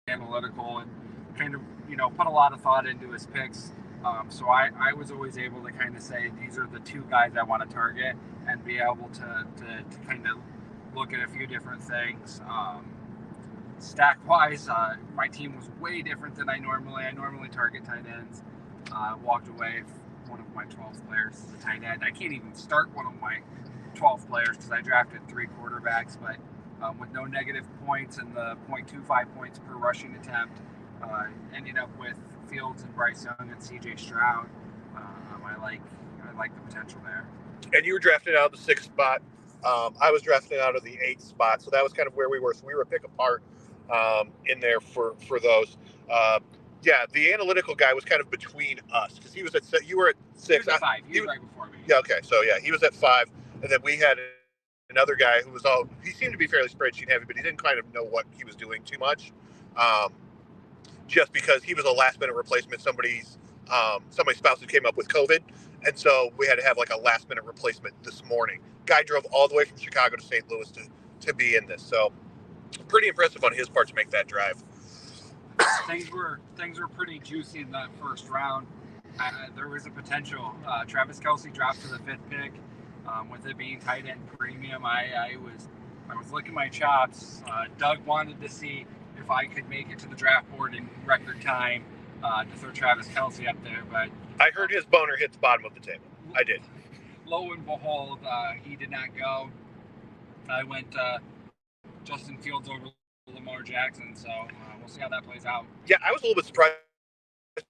analytical and kind of, put a lot of thought into his picks. So I was always able to kind of say, these are the two guys I want to target and be able to kind of look at a few different things. Stack-wise, my team was way different than I normally target tight ends. Walked away one of my 12 players as a tight end. I can't even start one of my 12 players because I drafted 3 quarterbacks, but with no negative points and the 0.25 points per rushing attempt, ended up with Fields and Bryce Young and CJ Stroud. I like the potential there. And you were drafted out of the 6th spot. I was drafted out of the 8th spot, so that was kind of where we were. So we were a pick apart in there for those. Yeah, the analytical guy was kind of between us because he was at you were at 6. He was at 5. He was right before me. Yeah, okay. So yeah, he was at 5, and then we had another guy who was he seemed to be fairly spreadsheet heavy, but he didn't kind of know what he was doing too much. Just because he was a last minute replacement, somebody's spouse who came up with COVID, and so we had to have like a last minute replacement this morning. Guy drove all the way from Chicago to St. Louis to be in this, so pretty impressive on his part to make that drive. Things were pretty juicy in that first round. There was a potential. Travis Kelce dropped to the 5th pick. With it being tight end premium, I was licking my chops. Doug wanted to see if I could make it to the draft board in record time to throw Travis Kelce up there, but I heard his boner hit the bottom of the table. I did. Lo and behold, he did not go. I went Justin Fields over Lamar Jackson, so we'll see how that plays out. Yeah, I was a little bit surprised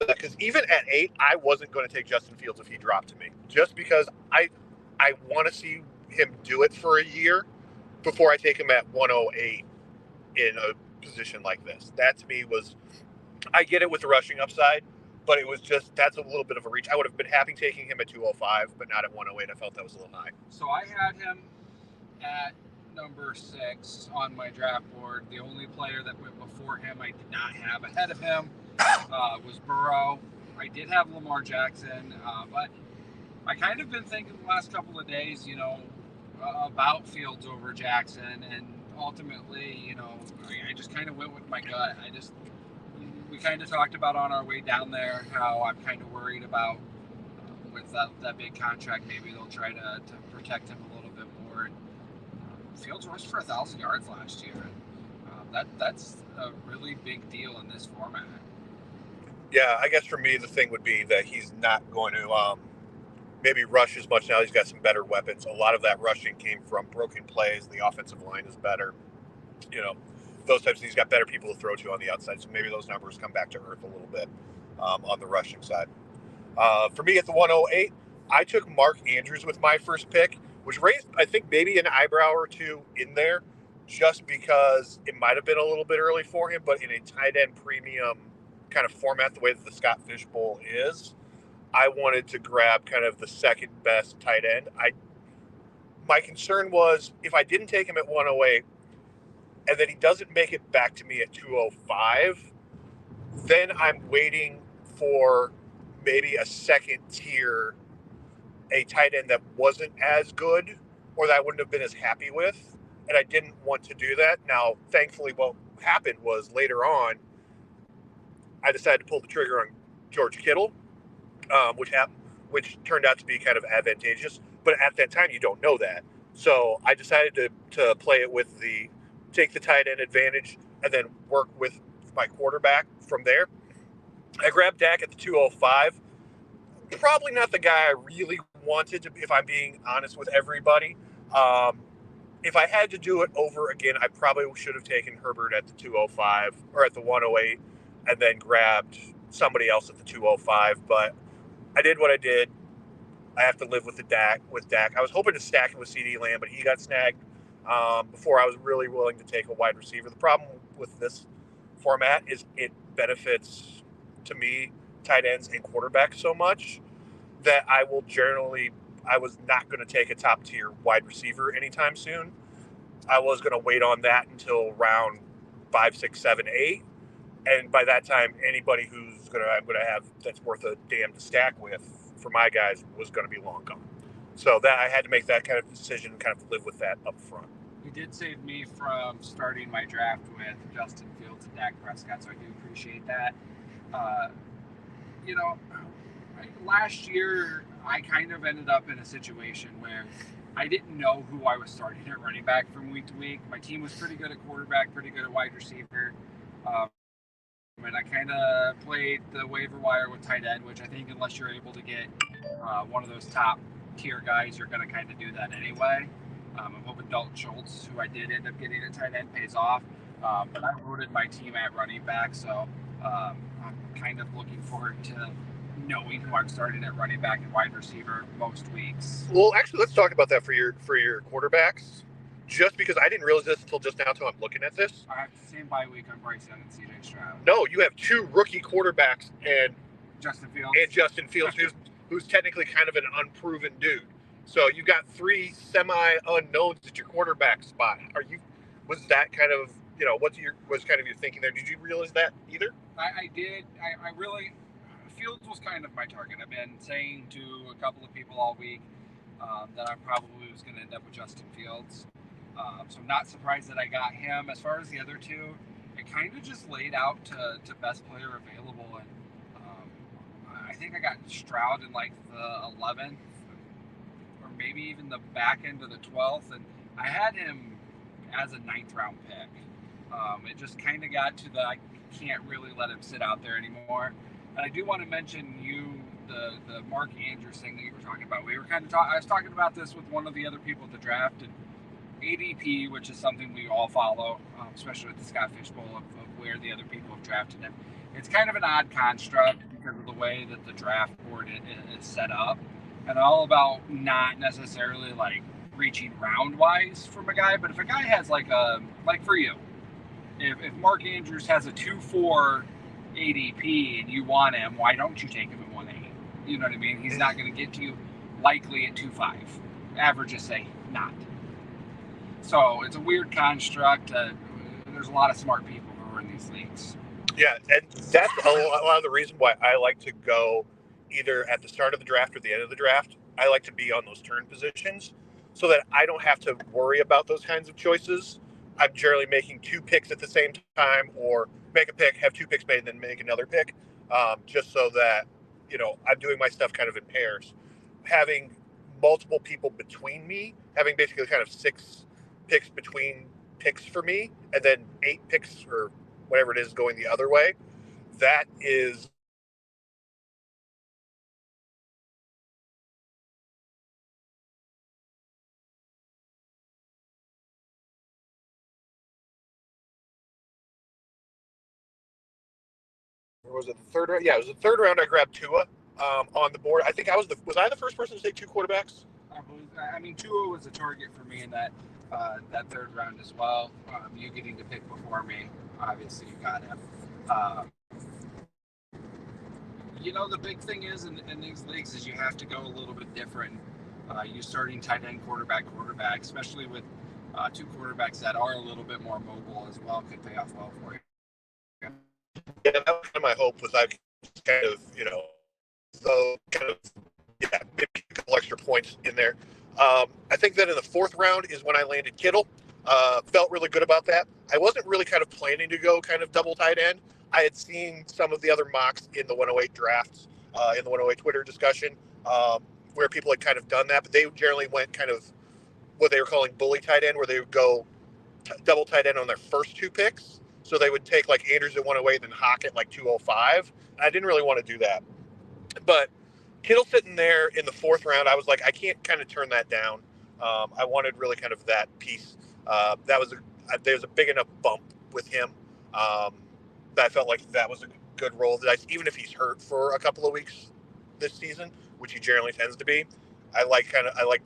because even at 8, I wasn't going to take Justin Fields if he dropped to me, just because I want to see him do it for a year before I take him at 108 in a position like this. That to me was, I get it with the rushing upside, but it was just, that's a little bit of a reach. I would have been happy taking him at 205, but not at 108. I felt that was a little high. So I had him at number 6 on my draft board. The only player that went before him I did not have ahead of him was Burrow. I did have Lamar Jackson, but I kind of been thinking the last couple of days, about Fields over Jackson, and ultimately, I just kind of went with my gut. We kind of talked about on our way down there how I'm kind of worried about with that big contract, maybe they'll try to protect him a little bit more. And Fields rushed for 1,000 yards last year. That's a really big deal in this format. Yeah, I guess for me, the thing would be that he's not going to maybe rush as much now. He's got some better weapons. A lot of that rushing came from broken plays. The offensive line is better. Those types of things. He's got better people to throw to on the outside. So maybe those numbers come back to earth a little bit on the rushing side. For me at the 108, I took Mark Andrews with my first pick, which raised, I think, maybe an eyebrow or two in there just because it might have been a little bit early for him, but in a tight end premium kind of format, the way that the Scott Fish Bowl is, I wanted to grab kind of the second best tight end. My concern was if I didn't take him at 108 and then he doesn't make it back to me at 205, then I'm waiting for maybe a second tier, a tight end that wasn't as good or that I wouldn't have been as happy with. And I didn't want to do that. Now, thankfully, what happened was later on, I decided to pull the trigger on George Kittle, which turned out to be kind of advantageous. But at that time, you don't know that. So I decided to play it with take the tight end advantage and then work with my quarterback from there. I grabbed Dak at the 205. Probably not the guy I really wanted to be, if I'm being honest with everybody. If I had to do it over again, I probably should have taken Herbert at the 205 or at the 108 and then grabbed somebody else at the 205. But I did what I did. I have to live with Dak. I was hoping to stack it with CeeDee Lamb, but he got snagged before I was really willing to take a wide receiver. The problem with this format is it benefits, to me, tight ends and quarterbacks so much that I was not going to take a top tier wide receiver anytime soon. I was going to wait on that until round 5, 6, 7, 8. And by that time, anybody I'm going to have that's worth a damn to stack with for my guys was going to be long gone. So that I had to make that kind of decision and kind of live with that up front. He did save me from starting my draft with Justin Fields and Dak Prescott, so I do appreciate that. You know, last year I kind of ended up in a situation where I didn't know who I was starting at running back from week to week. My team was pretty good at quarterback, pretty good at wide receiver. And I kind of played the waiver wire with tight end, which I think unless you're able to get one of those top tier guys, you're going to kind of do that anyway. I'm hoping Dalton Schultz, who I did end up getting at tight end, pays off. But I loaded my team at running back, so I'm kind of looking forward to knowing who I'm starting at running back and wide receiver most weeks. Well, actually, let's talk about that for your quarterbacks. Just because I didn't realize this until just now, until I'm looking at this. I have the same bye week on Bryce Young and CJ Stroud. No, you have 2 rookie quarterbacks and Justin Fields, who's technically kind of an unproven dude. So you've got 3 semi-unknowns at your quarterback spot. Was that kind of, was kind of your thinking there? Did you realize that either? I did. I really, Fields was kind of my target. I've been saying to a couple of people all week that I probably was going to end up with Justin Fields. So I'm not surprised that I got him. As far as the other 2, it kind of just laid out to best player available. And I think I got Stroud in like the 11th or maybe even the back end of the 12th. And I had him as a 9th round pick. It just kind of got to I can't really let him sit out there anymore. And I do want to mention the Mark Andrews thing that you were talking about. We were kind of I was talking about this with one of the other people at the draft, and ADP, which is something we all follow, especially with the Scott Fishbowl of where the other people have drafted him. It's kind of an odd construct because of the way that the draft board is set up, and all about not necessarily like reaching round wise from a guy, but if a guy has like for you, if Mark Andrews has a 2.4 ADP and you want him, why don't you take him at 1.8? You know what I mean? He's not going to get to you likely at 2.5. Averages say not. So it's a weird construct. There's a lot of smart people who are in these leagues. Yeah, and that's a lot of the reason why I like to go either at the start of the draft or the end of the draft. I like to be on those turn positions so that I don't have to worry about those kinds of choices. I'm generally making 2 picks at the same time, or make a pick, have 2 picks made, and then make another pick, just so that, I'm doing my stuff kind of in pairs. Having multiple people between me, having basically kind of 6 picks between picks for me, and then 8 picks or whatever it is going the other way, that is or was it the 3rd round? Yeah, it was the 3rd round. I grabbed Tua on the board. I think was I the first person to take 2 quarterbacks? I mean, Tua was a target for me in that 3rd round as well. You getting to pick before me, obviously you got him. The big thing is in these leagues is you have to go a little bit different. You starting tight end, quarterback, especially with 2 quarterbacks that are a little bit more mobile as well, could pay off well for you. Yeah, that was kind of my hope was I could kind of, maybe a couple extra points in there. I think that in the 4th round is when I landed Kittle. Felt really good about that. I wasn't really kind of planning to go kind of double tight end. I had seen some of the other mocks in the 108 drafts, in the 108 Twitter discussion, where people had kind of done that, but they generally went kind of what they were calling bully tight end, where they would go double tight end on their first 2 picks. So they would take like Andrews at 108, then Hawk at like 205. I didn't really want to do that. But Kittle sitting there in the 4th round, I was like, I can't kind of turn that down. I wanted really kind of that piece. There was a big enough bump with him that I felt like that was a good roll. Even if he's hurt for a couple of weeks this season, which he generally tends to be, I like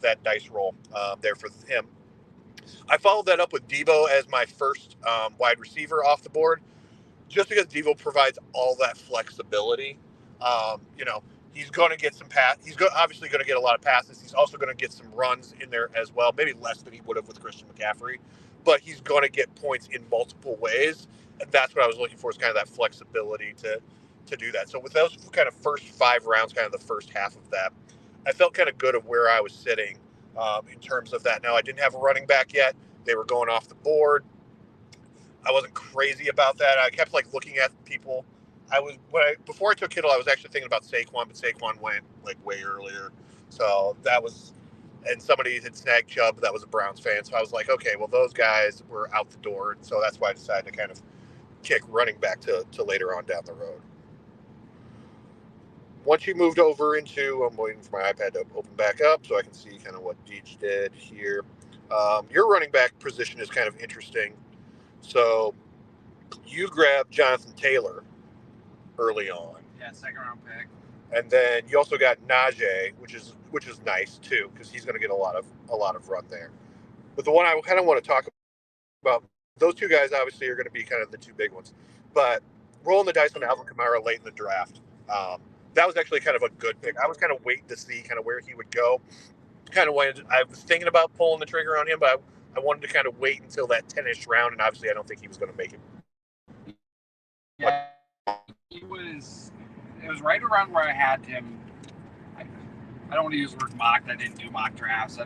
that dice roll there for him. I followed that up with Deebo as my first wide receiver off the board, just because Deebo provides all that flexibility. He's going to get some He's obviously going to get a lot of passes. He's also going to get some runs in there as well, maybe less than he would have with Christian McCaffrey, but he's going to get points in multiple ways. And that's what I was looking for, is kind of that flexibility to do that. So with those kind of first 5 rounds, kind of the first half of that, I felt kind of good of where I was sitting in terms of that. Now, I didn't have a running back yet. They were going off the board. I wasn't crazy about that. I kept like looking at people. Before I took Kittle, I was actually thinking about Saquon, but Saquon went like way earlier. So that was, and somebody had snagged Chubb that was a Browns fan. So I was like, okay, well, those guys were out the door. So that's why I decided to kind of kick running back to later on down the road. Once you moved over into, I'm waiting for my iPad to open back up so I can see kind of what Deej did here. Your running back position is kind of interesting. So you grabbed Jonathan Taylor early on. Yeah, second round pick. And then you also got Najee, which is nice too, because he's going to get a lot of run there. But the one I kind of want to talk about, those two guys obviously are going to be kind of the two big ones. But rolling the dice on Alvin Kamara late in the draft, that was actually kind of a good pick. I was kind of waiting to see kind of where he would go. I was thinking about pulling the trigger on him, but I wanted to kind of wait until that 10-ish round, and obviously I don't think he was going to make it. Yeah, it was right around where I had him. I don't want to use the word mocked. I didn't do mock drafts. I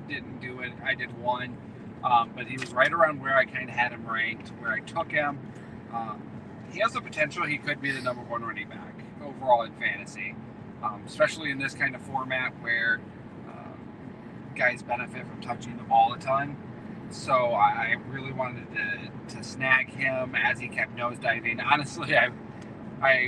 didn't do it. I did one, but he was right around where I kind of had him ranked, where I took him. He has the potential. He could be the number one running back overall in fantasy, especially in this kind of format where guys benefit from touching the ball a ton. So I really wanted to snag him as he kept nosediving. Honestly, I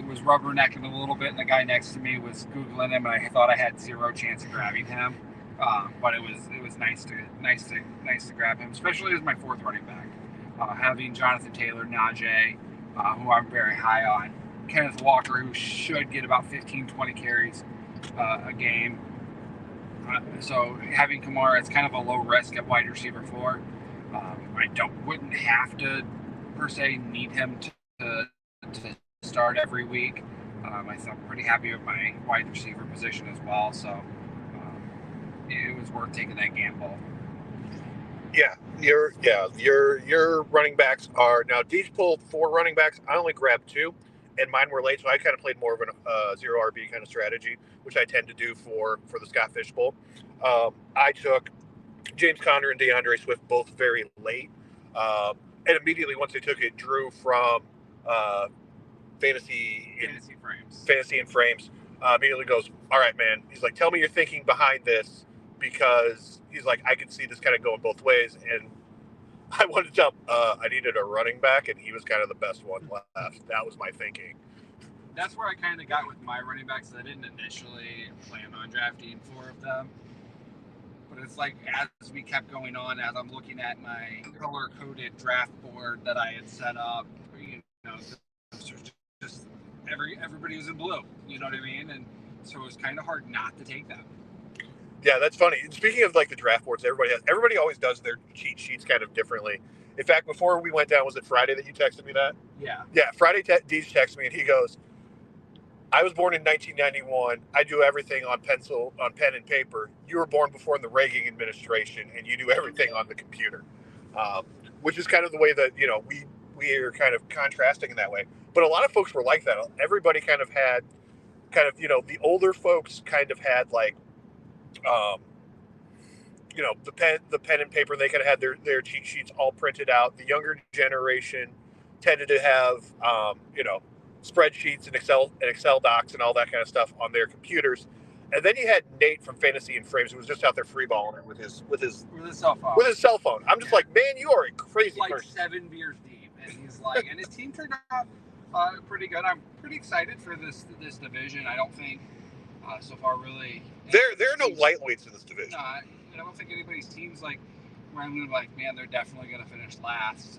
was rubbernecking a little bit, and the guy next to me was Googling him, and I thought I had zero chance of grabbing him. But it was nice to grab him, especially as my fourth running back. Having Jonathan Taylor, Najee, who I'm very high on, Kenneth Walker, who should get about 15-20 carries a game. So having Kamara, it's kind of a low risk at wide receiver 4. I wouldn't have to per se need him to start every week. I'm pretty happy with my wide receiver position as well. So it was worth taking that gamble. Yeah, your running backs are now. Deej pulled 4 running backs. I only grabbed 2, and mine were late, so I kind of played more of a zero RB kind of strategy, which I tend to do for the Scott Fish Bowl. I took James Conner and DeAndre Swift both very late, and immediately once they took it, Drew from Fantasy and Frames immediately goes, all right, man. He's like, tell me your thinking behind this, because he's like, I could see this kind of going both ways. And I wanted to tell him I needed a running back, and he was kind of the best one left. That was my thinking. That's where I kind of got with my running backs. I didn't initially plan on drafting 4 of them. But it's like as we kept going on, as I'm looking at my color-coded draft board that I had set up, just everybody was in blue. You know what I mean? And so it was kind of hard not to take them. Yeah, that's funny. Speaking of like the draft boards, everybody always does their cheat sheets kind of differently. In fact, before we went down, was it Friday that you texted me that? Yeah. Yeah, Friday Deej texted me and he goes, I was born in 1991. I do everything on pen and paper. You were born before in the Reagan administration, and you do everything on the computer, which is kind of the way that we are kind of contrasting in that way. But a lot of folks were like that. Everybody kind of had, the older folks kind of had like, the pen and paper. They kind of had their cheat sheets all printed out. The younger generation tended to have, spreadsheets and Excel docs and all that kind of stuff on their computers. And then you had Nate from Fantasy and Frames, who was just out there freeballing it with his cell phone. With his cell phone. I'm just like, man, you are a crazy like person. 7 beers deep, and he's like, and his team turned out pretty good. I'm pretty excited for this division. I don't think so far really. There are no lightweights in this division. No, I don't think anybody's team's like where I'm like, man, they're definitely going to finish last.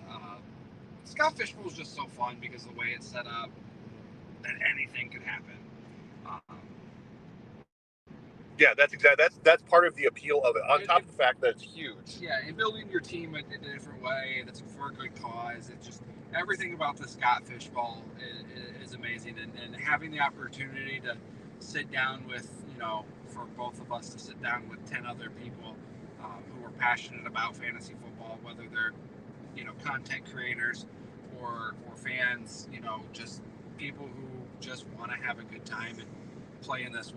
Scott Fish Bowl is just so fun because of the way it's set up, that anything could happen. Yeah, that's part of the appeal of it. On top of the fact that it's huge. Yeah, and building your team in a different way, and it's for a good cause. It's just everything about the Scott Fish Bowl is amazing, and having the opportunity to sit down with, for both of us to sit down with 10 other people who are passionate about fantasy football, whether they're, content creators or fans, just people who just want to have a good time and play in this,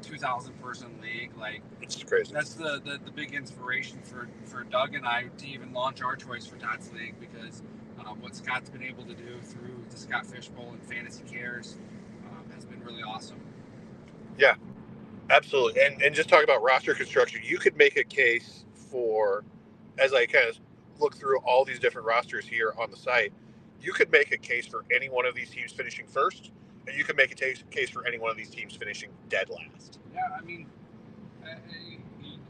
2,000 person league. Like, it's crazy. That's the big inspiration for Doug and I to even launch our Choice for Tots League, because what Scott's been able to do through the Scott Fishbowl and Fantasy Cares has been really awesome. Yeah, absolutely. And just talk about roster construction, you could make a case for, as I kind of look through all these different rosters here on the site, you could make a case for any one of these teams finishing first, and you could make a case for any one of these teams finishing dead last. Yeah, I mean,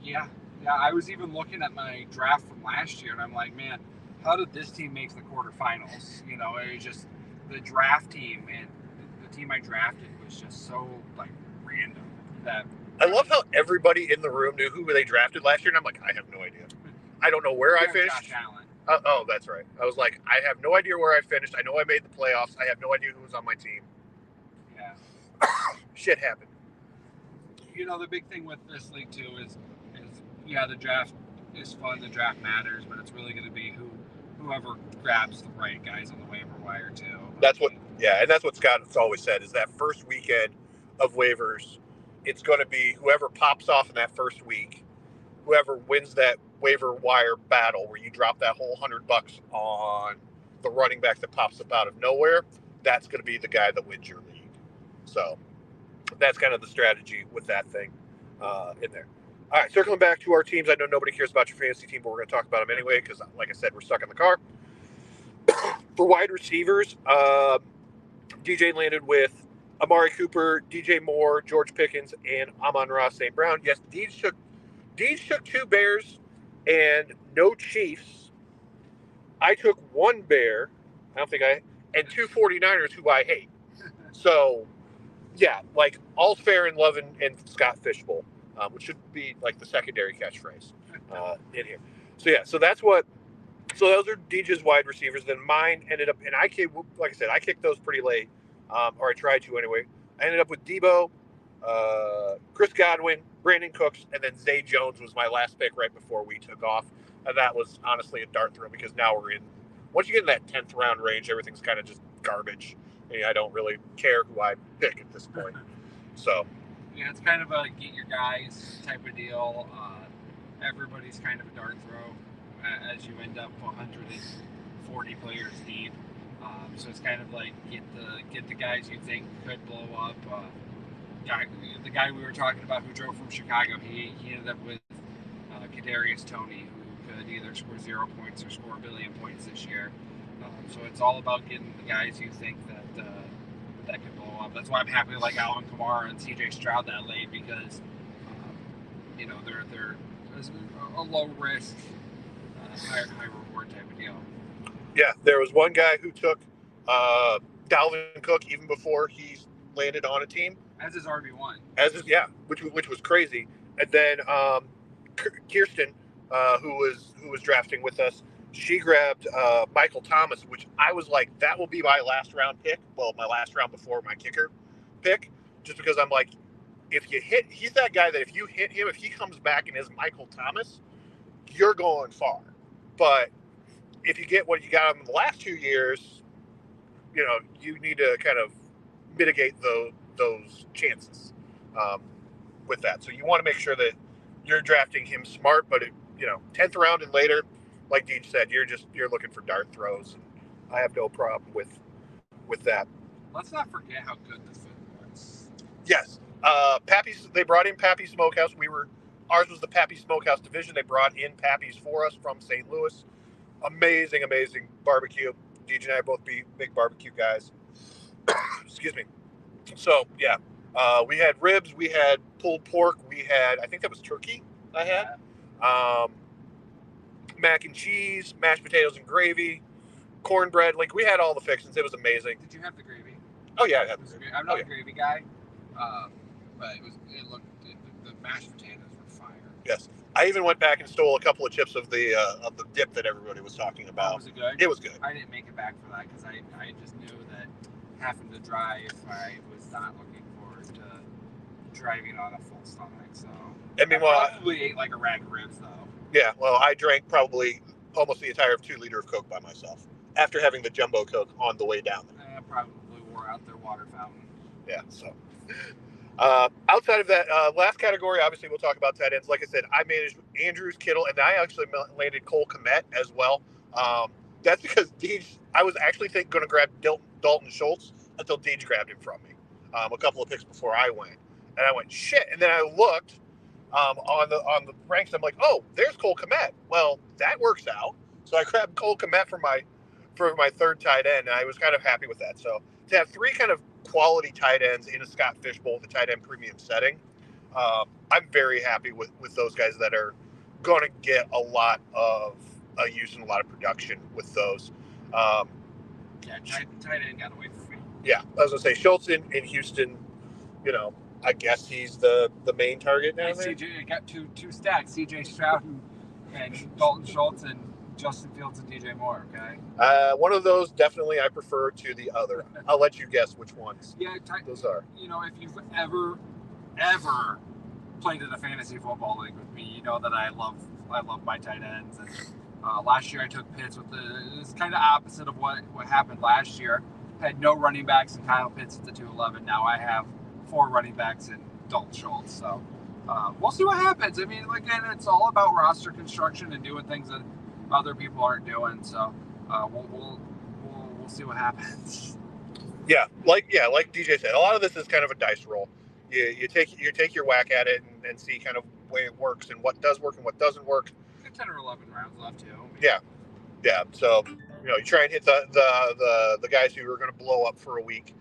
yeah. I was even looking at my draft from last year, and I'm like, man, how did this team make the quarterfinals? You know, it was just the draft team, and the team I drafted was just so like random. That I love how everybody in the room knew who they drafted last year, and I'm like, I have no idea. I don't know where I finished. Josh Allen. Oh, that's right. I was like, I have no idea where I finished. I know I made the playoffs. I have no idea who was on my team. Yeah. Shit happened. You know, the big thing with this league too is yeah, the draft is fun. The draft matters, but it's really going to be whoever grabs the right guys on the waiver wire too. That's what, yeah, and that's what Scott's always said, is that first weekend of waivers, it's going to be whoever pops off in that first week, whoever wins that waiver wire battle where you drop that whole $100 on the running back that pops up out of nowhere, that's going to be the guy that wins your league. So that's kind of the strategy with that thing in there. All right, circling back to our teams. I know nobody cares about your fantasy team, but we're going to talk about them anyway because, like I said, we're stuck in the car. For wide receivers, DJ landed with Amari Cooper, DJ Moore, George Pickens, and Amon-Ra St. Brown. Yes, Deej took 2 Bears and no Chiefs. I took 1 Bear, and 2 49ers who I hate. So, yeah, like, all's fair in love and Scott Fishbowl, which should be like the secondary catchphrase in here. So, yeah, so those are Deej's wide receivers. Then mine ended up, and like I said, I kicked those pretty late, or I tried to anyway. I ended up with Debo, Chris Godwin, Brandon Cooks, and then Zay Jones was my last pick right before we took off. And that was honestly a dart throw because now once you get in that 10th round range, everything's kind of just garbage. And I don't really care who I pick at this point. So, yeah, it's kind of a get your guys type of deal. Everybody's kind of a dart throw as you end up 140 players deep. So it's kind of like get the guys you think could blow up. The guy we were talking about who drove from Chicago, he ended up with Kadarius Toney, who could either score 0 points or score 1 billion points this year. So it's all about getting the guys you think that could blow up. That's why I'm happy to like Alvin Kamara and CJ Stroud that late, because you know they're a low risk, high reward type of deal. Yeah, there was one guy who took Dalvin Cook even before he landed on a team as his RB1. Which was crazy. And then Kirsten, who was drafting with us, she grabbed Michael Thomas, which I was like, that will be my last round pick. Well, my last round before my kicker pick, just because I'm like, he's that guy that if you hit him, if he comes back and is Michael Thomas, you're going far. But if you get what you got in the last 2 years, you know, you need to kind of mitigate those chances with that. So you want to make sure that you're drafting him smart, but 10th round and later, like Deej said, you're looking for dart throws. And I have no problem with that. Let's not forget how good the food was. Yes. Pappy's, they brought in Pappy's Smokehouse. Ours was the Pappy Smokehouse division. They brought in Pappy's for us from St. Louis. Amazing barbecue. Deej and I both be big barbecue guys. Excuse me. So, yeah. We had ribs. We had pulled pork. We had, I think that was turkey I had. Yeah. Mac and cheese, mashed potatoes and gravy, cornbread. Like, we had all the fixings. It was amazing. Did you have the gravy? Oh, yeah, I had the gravy. I'm not a gravy guy, but the mashed potatoes were fire. Yes. I even went back and stole a couple of chips of the dip that everybody was talking about. Was it good? It was good. I didn't make it back for that because I just knew that having to drive, I was not looking forward to driving on a full stomach. So I meanwhile, I probably ate like a rack of ribs though. Yeah, well, I drank probably almost the entire 2 liter of Coke by myself after having the jumbo Coke on the way down there. I probably wore out their water fountain. Yeah, so. Outside of that, last category, obviously we'll talk about tight ends. Like I said, I managed Andrews, Kittle, and I actually landed Cole Kmet as well. That's because Deej, I was actually going to grab Dalton Schultz until Deej grabbed him from me a couple of picks before I went. And I went, shit. And then I looked on the ranks. I'm like, oh, there's Cole Kmet. Well, that works out. So I grabbed Cole Kmet for my third tight end, and I was kind of happy with that. So to have three kind of quality tight ends in a Scott Fish Bowl, the tight end premium setting, I'm very happy with those guys that are going to get a lot of use and a lot of production with those. Tight end got away from me. Yeah, I was going to say Schultz in Houston, I guess he's the main target now. CJ got two stacks: CJ Stroud and Dalton Schultz and Justin Fields and DJ Moore. Okay. One of those definitely I prefer to the other. I'll let you guess which ones. Yeah, those are. If you've ever played in a fantasy football league with me, you know that I love my tight ends. And last year I took Pitts with it's kind of opposite of what happened last year. I had no running backs and Kyle Pitts at the 211. Now I have 4 running backs and Dalton Schultz. So we'll see what happens. I mean, again, it's all about roster construction and doing things that other people aren't doing. So we'll see what happens. Yeah, like DJ said, a lot of this is kind of a dice roll. You take your whack at it and see kind of the way it works and what does work and what doesn't work. 10 or 11 rounds left too. Yeah. So you try and hit the guys who are going to blow up for a week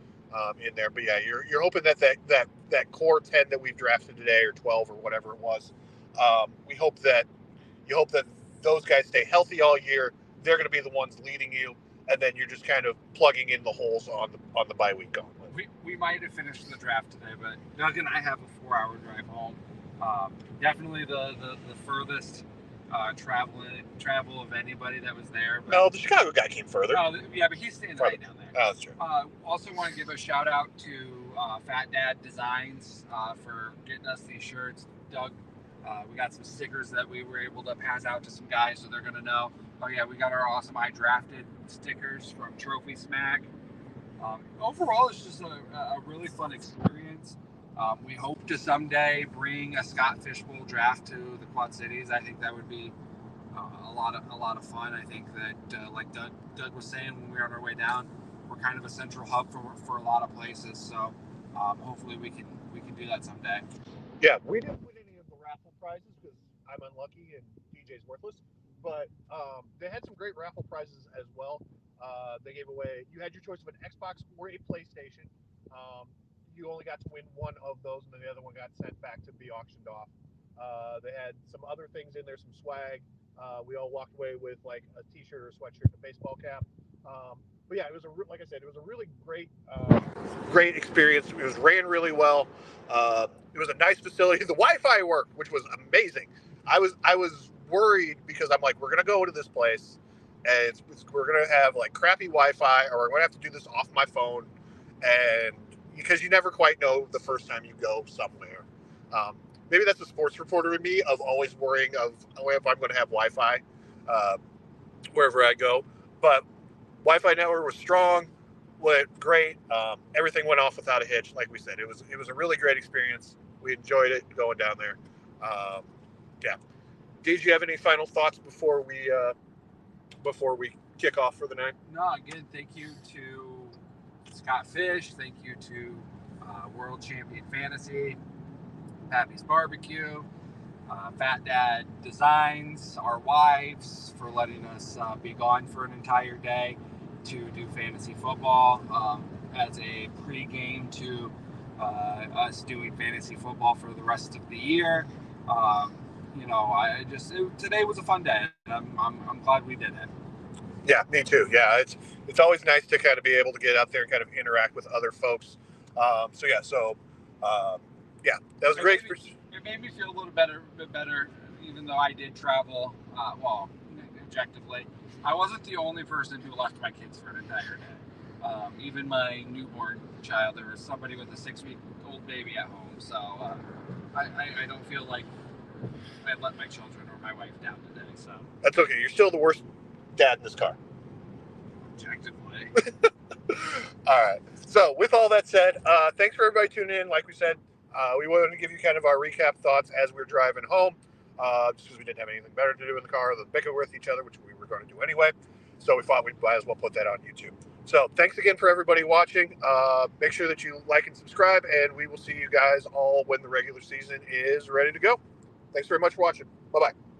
in there. But yeah, you're hoping that core 10 that we've drafted today, or 12 or whatever it was. You hope that those guys stay healthy all year. They're going to be the ones leading you, and then you're just kind of plugging in the holes on the bye week gauntlet. We might have finished the draft today, but Doug and I have a 4-hour drive home. Definitely the furthest travel of anybody that was there. But, no, the Chicago guy came further. Yeah, but he's staying right down there. Oh, that's true. Also want to give a shout out to Fat Dad Designs for getting us these shirts. Doug, we got some stickers that we were able to pass out to some guys, so they're going to know. Oh yeah, we got our awesome I Drafted stickers from Trophy Smack. Overall, it's just a really fun experience. We hope to someday bring a Scott Fish Bowl draft to the Quad Cities. I think that would be a lot of fun. I think that, like Doug was saying when we were on our way down, we're kind of a central hub for a lot of places. So hopefully we can do that someday. Yeah, we didn't win any of the raffle prizes because I'm unlucky and DJ's worthless. But they had some great raffle prizes as well. They gave away. You had your choice of an Xbox or a PlayStation. You only got to win one of those, and then the other one got sent back to be auctioned off. They had some other things in there, some swag. We all walked away with like a T-shirt or a sweatshirt and a baseball cap. But yeah, it was like I said, it was a really great experience. It was ran really well. It was a nice facility. The Wi-Fi worked, which was amazing. I was worried because I'm like, we're gonna go to this place, and we're gonna have like crappy Wi-Fi, or we're gonna have to do this off my phone, and because you never quite know the first time you go somewhere. Maybe that's the sports reporter in me of always worrying of if I'm going to have Wi-Fi wherever I go. But Wi-Fi network was strong, went great. Everything went off without a hitch. Like we said, it was a really great experience. We enjoyed it going down there. Yeah. Did you have any final thoughts before we kick off for the night? No, again, thank you to Scott Fish. Thank you to World Champion Fantasy, Pappy's Barbecue, Fat Dad Designs, our wives for letting us be gone for an entire day to do fantasy football as a pregame to us doing fantasy football for the rest of the year. Today was a fun day. I'm glad we did it. Yeah, me too. Yeah, it's always nice to kind of be able to get out there and kind of interact with other folks. Yeah, that was a great experience. It made me feel a little bit better, even though I did travel. Objectively, I wasn't the only person who left my kids for an entire day. Even my newborn child, there was somebody with a 6-week-old baby at home. So I don't feel like I let my children or my wife down today. So that's okay. You're still the worst dad in this car. Objectively. All right. So with all that said, thanks for everybody tuning in. Like we said, We wanted to give you kind of our recap thoughts as we were driving home, just because we didn't have anything better to do in the car than bicker with each other, which we were going to do anyway. So we thought we might as well put that on YouTube. So thanks again for everybody watching. Make sure that you like and subscribe, and we will see you guys all when the regular season is ready to go. Thanks very much for watching. Bye-bye.